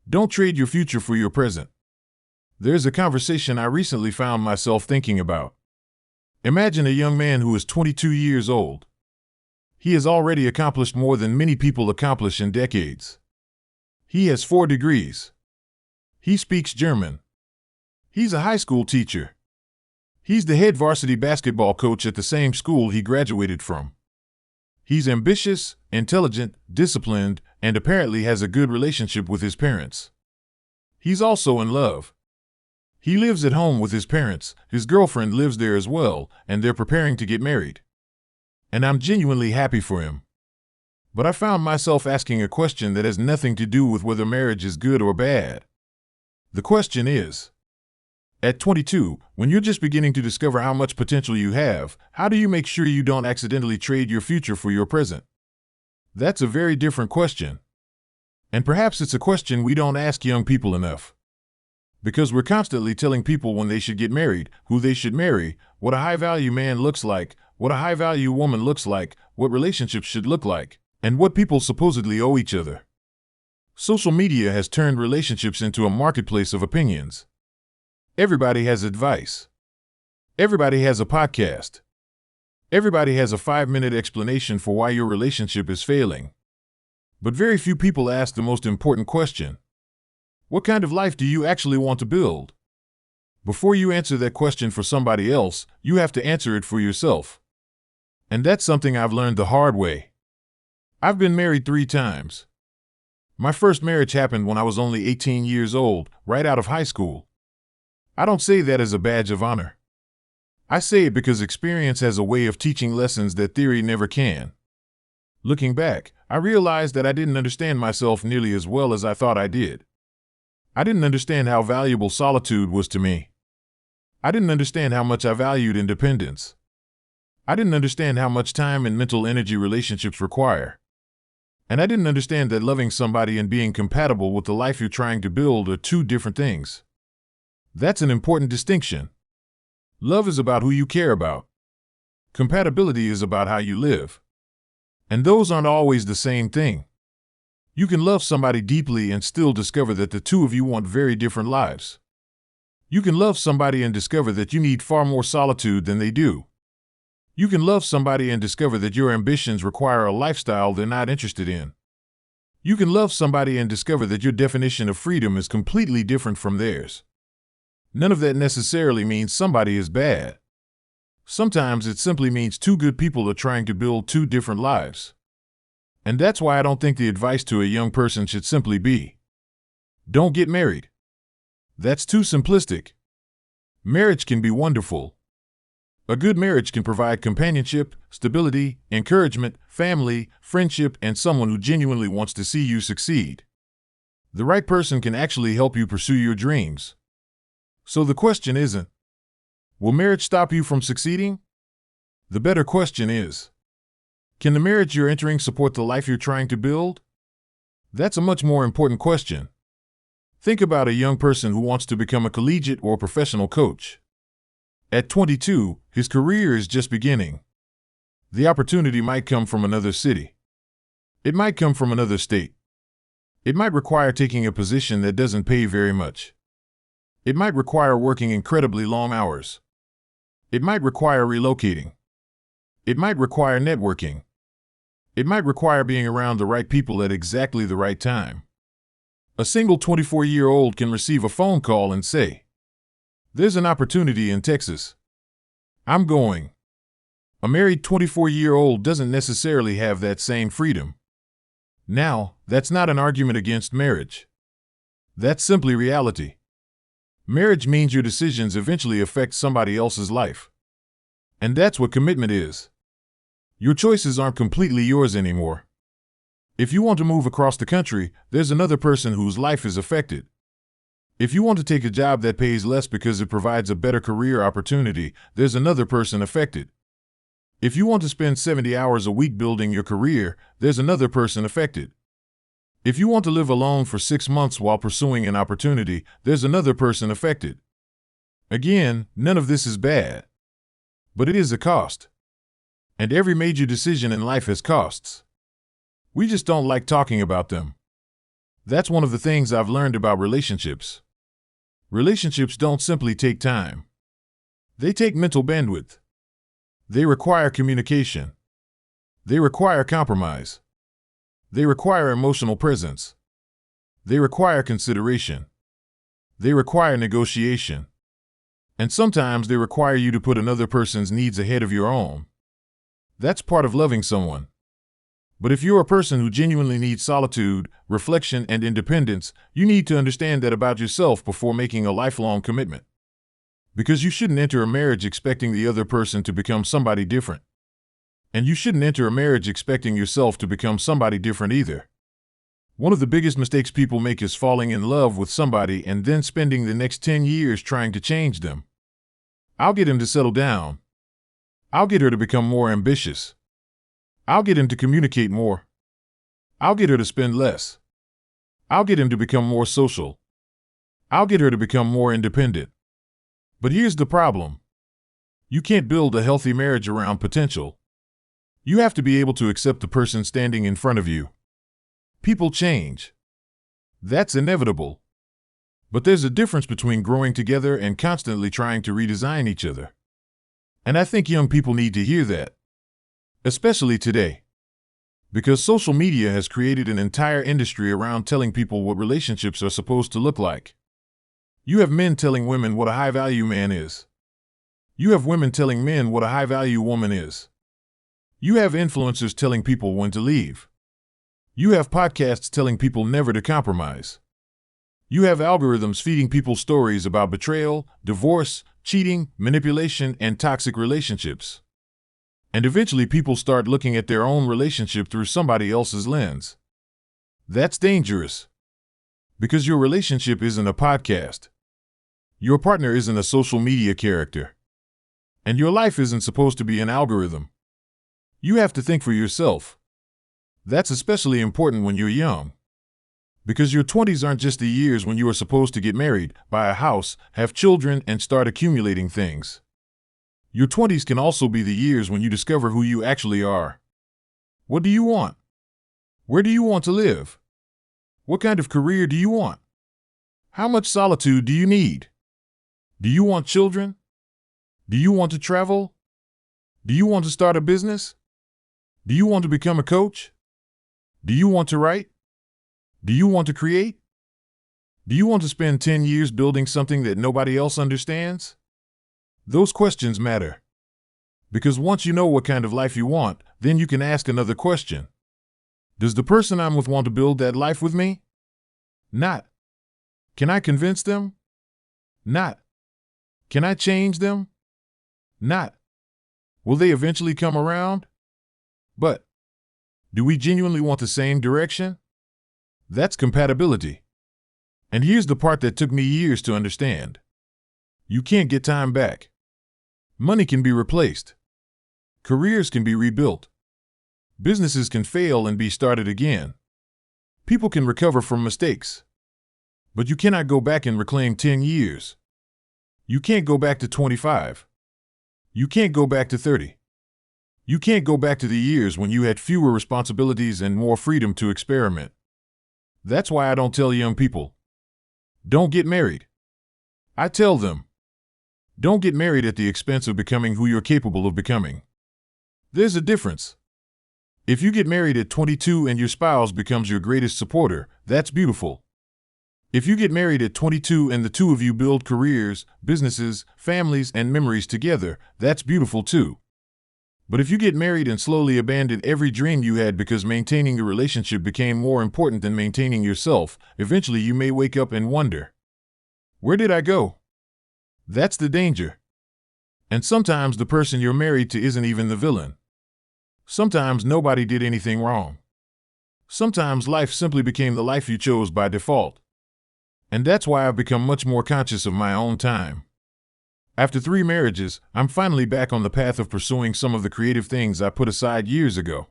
Don't trade your future for your present. There's a conversation I recently found myself thinking about. Imagine a young man who is 22 years old. He has already accomplished more than many people accomplish in decades. He has 4 degrees. He speaks German. He's a high school teacher. He's the head varsity basketball coach at the same school he graduated from. He's ambitious, intelligent, disciplined, and apparently has a good relationship with his parents. He's also in love. He lives at home with his parents, his girlfriend lives there as well, and they're preparing to get married. And I'm genuinely happy for him. But I found myself asking a question that has nothing to do with whether marriage is good or bad. The question is, at 22, when you're just beginning to discover how much potential you have, how do you make sure you don't accidentally trade your future for your present? That's a very different question. And perhaps it's a question we don't ask young people enough. Because we're constantly telling people when they should get married, who they should marry, what a high-value man looks like, what a high-value woman looks like, what relationships should look like, and what people supposedly owe each other. Social media has turned relationships into a marketplace of opinions. Everybody has advice. Everybody has a podcast. Everybody has a 5-minute explanation for why your relationship is failing. But very few people ask the most important question. What kind of life do you actually want to build? Before you answer that question for somebody else, you have to answer it for yourself. And that's something I've learned the hard way. I've been married 3 times. My first marriage happened when I was only 18 years old, right out of high school. I don't say that as a badge of honor. I say it because experience has a way of teaching lessons that theory never can. Looking back, I realized that I didn't understand myself nearly as well as I thought I did. I didn't understand how valuable solitude was to me. I didn't understand how much I valued independence. I didn't understand how much time and mental energy relationships require. And I didn't understand that loving somebody and being compatible with the life you're trying to build are 2 different things. That's an important distinction. Love is about who you care about. Compatibility is about how you live. And those aren't always the same thing. You can love somebody deeply and still discover that the 2 of you want very different lives. You can love somebody and discover that you need far more solitude than they do. You can love somebody and discover that your ambitions require a lifestyle they're not interested in. You can love somebody and discover that your definition of freedom is completely different from theirs. None of that necessarily means somebody is bad. Sometimes it simply means 2 good people are trying to build 2 different lives. And that's why I don't think the advice to a young person should simply be, don't get married. That's too simplistic. Marriage can be wonderful. A good marriage can provide companionship, stability, encouragement, family, friendship, and someone who genuinely wants to see you succeed. The right person can actually help you pursue your dreams. So the question isn't, will marriage stop you from succeeding? The better question is, can the marriage you're entering support the life you're trying to build? That's a much more important question. Think about a young person who wants to become a collegiate or professional coach. At 22, his career is just beginning. The opportunity might come from another city. It might come from another state. It might require taking a position that doesn't pay very much. It might require working incredibly long hours. It might require relocating. It might require networking. It might require being around the right people at exactly the right time. A single 24-year-old can receive a phone call and say, "There's an opportunity in Texas. I'm going." A married 24-year-old doesn't necessarily have that same freedom. Now, that's not an argument against marriage. That's simply reality. Marriage means your decisions eventually affect somebody else's life. And that's what commitment is. Your choices aren't completely yours anymore. If you want to move across the country, there's another person whose life is affected. If you want to take a job that pays less because it provides a better career opportunity, there's another person affected. If you want to spend 70 hours a week building your career, there's another person affected. If you want to live alone for 6 months while pursuing an opportunity, there's another person affected. Again, none of this is bad. But it is a cost. And every major decision in life has costs. We just don't like talking about them. That's one of the things I've learned about relationships. Relationships don't simply take time. They take mental bandwidth. They require communication. They require compromise. They require emotional presence. They require consideration. They require negotiation. And sometimes they require you to put another person's needs ahead of your own. That's part of loving someone. But if you're a person who genuinely needs solitude, reflection, and independence, you need to understand that about yourself before making a lifelong commitment. Because you shouldn't enter a marriage expecting the other person to become somebody different. And you shouldn't enter a marriage expecting yourself to become somebody different either. One of the biggest mistakes people make is falling in love with somebody and then spending the next 10 years trying to change them. I'll get him to settle down. I'll get her to become more ambitious. I'll get him to communicate more. I'll get her to spend less. I'll get him to become more social. I'll get her to become more independent. But here's the problem. You can't build a healthy marriage around potential. You have to be able to accept the person standing in front of you. People change. That's inevitable. But there's a difference between growing together and constantly trying to redesign each other. And I think young people need to hear that. Especially today. Because social media has created an entire industry around telling people what relationships are supposed to look like. You have men telling women what a high-value man is. You have women telling men what a high-value woman is. You have influencers telling people when to leave. You have podcasts telling people never to compromise. You have algorithms feeding people stories about betrayal, divorce, cheating, manipulation, and toxic relationships. And eventually people start looking at their own relationship through somebody else's lens. That's dangerous. Because your relationship isn't a podcast. Your partner isn't a social media character. And your life isn't supposed to be an algorithm. You have to think for yourself. That's especially important when you're young. Because your 20s aren't just the years when you are supposed to get married, buy a house, have children, and start accumulating things. Your 20s can also be the years when you discover who you actually are. What do you want? Where do you want to live? What kind of career do you want? How much solitude do you need? Do you want children? Do you want to travel? Do you want to start a business? Do you want to become a coach? Do you want to write? Do you want to create? Do you want to spend 10 years building something that nobody else understands? Those questions matter. Because once you know what kind of life you want, then you can ask another question. Does the person I'm with want to build that life with me? Not. Can I convince them? Not. Can I change them? Not. Will they eventually come around? But, do we genuinely want the same direction? That's compatibility. And here's the part that took me years to understand. You can't get time back. Money can be replaced. Careers can be rebuilt. Businesses can fail and be started again. People can recover from mistakes. But you cannot go back and reclaim 10 years. You can't go back to 25. You can't go back to 30. You can't go back to the years when you had fewer responsibilities and more freedom to experiment. That's why I don't tell young people, don't get married. I tell them, don't get married at the expense of becoming who you're capable of becoming. There's a difference. If you get married at 22 and your spouse becomes your greatest supporter, that's beautiful. If you get married at 22 and the two of you build careers, businesses, families, and memories together, that's beautiful too. But if you get married and slowly abandon every dream you had because maintaining the relationship became more important than maintaining yourself, eventually you may wake up and wonder, where did I go? That's the danger. And sometimes the person you're married to isn't even the villain. Sometimes nobody did anything wrong. Sometimes life simply became the life you chose by default. And that's why I've become much more conscious of my own time. After 3 marriages, I'm finally back on the path of pursuing some of the creative things I put aside years ago.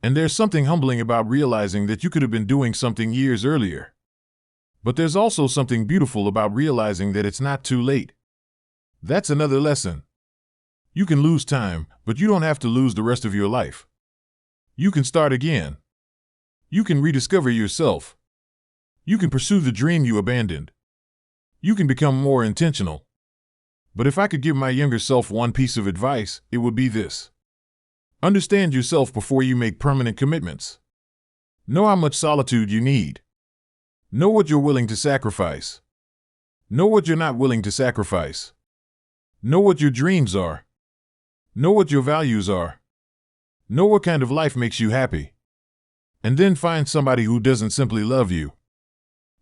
And there's something humbling about realizing that you could have been doing something years earlier. But there's also something beautiful about realizing that it's not too late. That's another lesson. You can lose time, but you don't have to lose the rest of your life. You can start again. You can rediscover yourself. You can pursue the dream you abandoned. You can become more intentional. But if I could give my younger self one piece of advice, it would be this. Understand yourself before you make permanent commitments. Know how much solitude you need. Know what you're willing to sacrifice. Know what you're not willing to sacrifice. Know what your dreams are. Know what your values are. Know what kind of life makes you happy. And then find somebody who doesn't simply love you.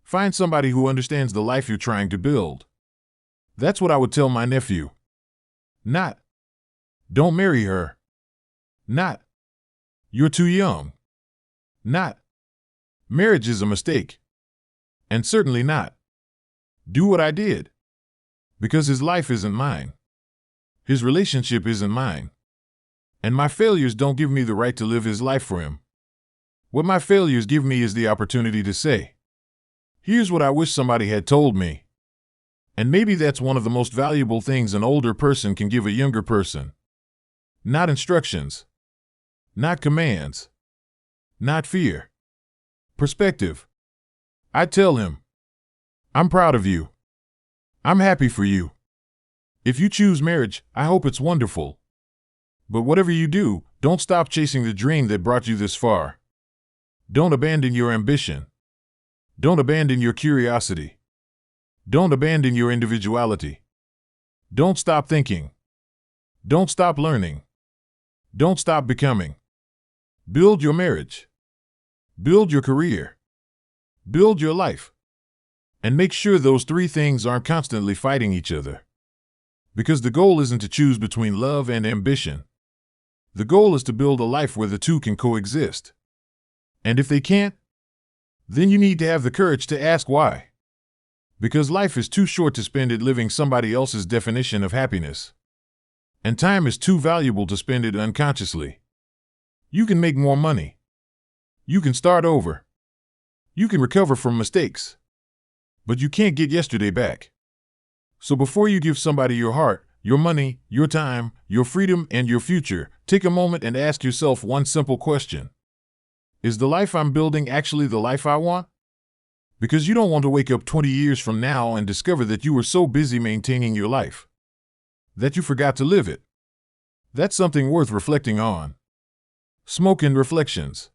Find somebody who understands the life you're trying to build. That's what I would tell my nephew. Not, don't marry her. Not, you're too young. Not, marriage is a mistake. And certainly not, do what I did. Because his life isn't mine. His relationship isn't mine. And my failures don't give me the right to live his life for him. What my failures give me is the opportunity to say, here's what I wish somebody had told me. And maybe that's one of the most valuable things an older person can give a younger person. Not instructions. Not commands. Not fear. Perspective. I tell him, I'm proud of you. I'm happy for you. If you choose marriage, I hope it's wonderful. But whatever you do, don't stop chasing the dream that brought you this far. Don't abandon your ambition. Don't abandon your curiosity. Don't abandon your individuality. Don't stop thinking. Don't stop learning. Don't stop becoming. Build your marriage. Build your career. Build your life. And make sure those three things aren't constantly fighting each other. Because the goal isn't to choose between love and ambition. The goal is to build a life where the two can coexist. And if they can't, then you need to have the courage to ask why. Because life is too short to spend it living somebody else's definition of happiness. And time is too valuable to spend it unconsciously. You can make more money. You can start over. You can recover from mistakes. But you can't get yesterday back. So before you give somebody your heart, your money, your time, your freedom, and your future, take a moment and ask yourself one simple question. Is the life I'm building actually the life I want? Because you don't want to wake up 20 years from now and discover that you were so busy maintaining your life that you forgot to live it. That's something worth reflecting on. Smoke and Reflections.